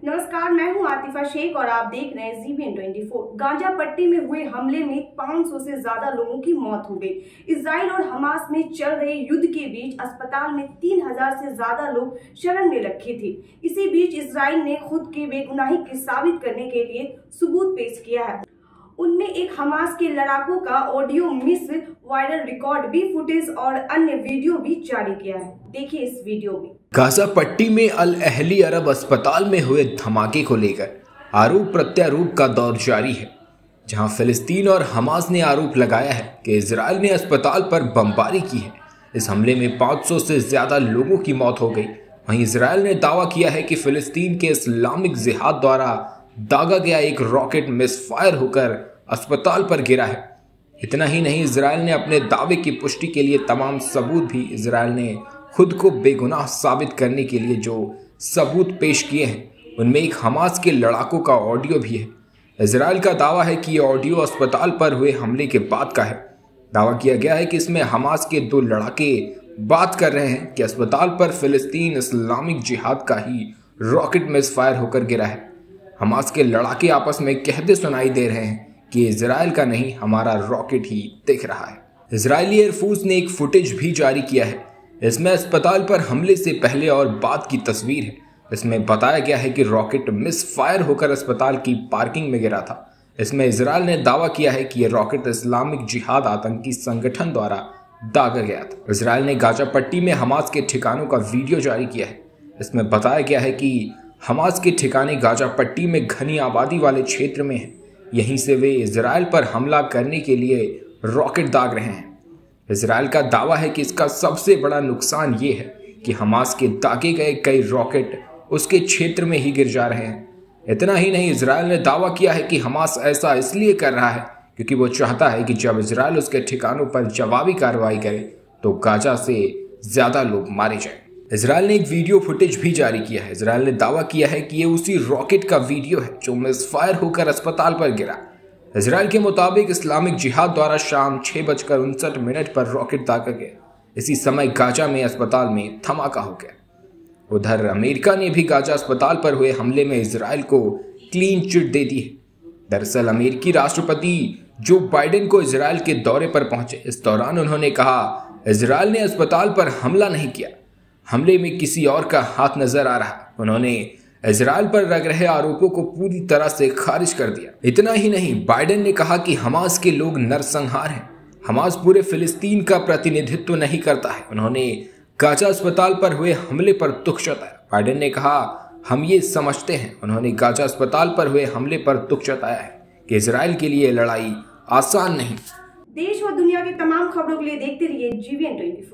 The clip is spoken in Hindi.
नमस्कार, मैं हूं आतिफा शेख और आप देख रहे हैं जीबीएन 24। गाजा पट्टी में हुए हमले में 500 से ज्यादा लोगों की मौत हो गई। इजराइल और हमास में चल रहे युद्ध के बीच अस्पताल में 3000 से ज्यादा लोग शरण में रखे थे। इसी बीच इजराइल ने खुद की बेगुनाही की साबित करने के लिए सबूत पेश किया है। उनमें एक हमास के लड़ाकों का ऑडियो मिस वायरल रिकॉर्ड भी फुटेज और अन्य वीडियो भी जारी किया है। देखिए इस वीडियो में। गाजा पट्टी में अल अहली अरब अस्पताल में हुए धमाके को लेकर आरोप प्रत्यारोप का दौर जारी है, जहां फिलिस्तीन और हमास ने आरोप लगाया है कि इजराइल ने अस्पताल पर बमबारी की है। इस हमले में 500 से ज्यादा लोगों की मौत हो गई। वहीं इजराइल ने दावा किया है कि फिलिस्तीन के इस्लामिक जिहाद द्वारा दागा गया एक रॉकेट मिसफायर होकर अस्पताल पर गिरा है। इतना ही नहीं, इजराइल ने अपने दावे की पुष्टि के लिए तमाम सबूत भी इजराइल ने खुद को बेगुनाह साबित करने के लिए जो सबूत पेश किए हैं, उनमें एक हमास के लड़ाकों का ऑडियो भी है। इजराइल का दावा है कि यह ऑडियो अस्पताल पर हुए हमले के बाद का है। दावा किया गया है कि इसमें हमास के 2 लड़ाके बात कर रहे हैं कि अस्पताल पर फिलिस्तीन इस्लामिक जिहाद का ही रॉकेट मिसफायर होकर गिरा है। हमास के लड़ाके आपस में कहते सुनाई दे रहे हैं कि इजराइल का नहीं, हमारा रॉकेट ही दिख रहा है। इजरायली एयरफोर्स ने एक फुटेज भी जारी किया है। इसमें अस्पताल पर हमले से पहले और बाद की तस्वीर है। इसमें बताया गया है कि रॉकेट मिसफायर होकर अस्पताल की पार्किंग में गिरा था। इसमें इजराइल ने दावा किया है कि यह रॉकेट इस्लामिक जिहाद आतंकी संगठन द्वारा दागा गया था। इजराइल ने गाजा पट्टी में हमास के ठिकानों का वीडियो जारी किया है। इसमें बताया गया है कि हमास के ठिकाने गाजा पट्टी में घनी आबादी वाले क्षेत्र में है। यहीं से वे इजराइल पर हमला करने के लिए रॉकेट दाग रहे हैं। इजराइल का दावा है कि इसका सबसे बड़ा नुकसान ये है कि हमास के दागे गए कई रॉकेट उसके क्षेत्र में ही गिर जा रहे हैं। इतना ही नहीं, इजराइल ने दावा किया है कि हमास ऐसा इसलिए कर रहा है क्योंकि वो चाहता है कि जब इजराइल उसके ठिकानों पर जवाबी कार्रवाई करे तो गाजा से ज्यादा लोग मारे जाएं। इजराइल ने एक वीडियो फुटेज भी जारी किया है। इजराइल ने दावा किया है कि ये उसी रॉकेट का वीडियो है जो मिसफायर होकर अस्पताल पर गिरा। इजराइल के मुताबिक इस्लामिक जिहाद द्वारा शाम 6:59 पर रॉकेट दागा गया। इसी समय गाजा में अस्पताल में धमाका हो गया। उधर अमेरिका ने भी गाजा अस्पताल पर हुए हमले में इजराइल को क्लीन चिट दे दी है। दरअसल अमेरिकी राष्ट्रपति जो बाइडेन को इजराइल के दौरे पर पहुंचे। इस दौरान उन्होंने कहा, इजराइल ने अस्पताल पर हमला नहीं किया, हमले में किसी और का हाथ नजर आ रहा। उन्होंने इजराइल पर लग रहे आरोपों को पूरी तरह से खारिज कर दिया। इतना ही नहीं, बाइडेन ने कहा कि हमास के लोग नरसंहार हैं। हमास पूरे फिलिस्तीन का प्रतिनिधित्व नहीं करता है। उन्होंने गाजा अस्पताल पर हुए हमले पर दुख जताया। बाइडेन ने कहा, हम ये समझते हैं, उन्होंने गाजा अस्पताल पर हुए हमले पर दुख जताया है कि इजराइल के लिए लड़ाई आसान नहीं। देश और दुनिया की तमाम खबरों के लिए देखते रहिए जीबीएन 24।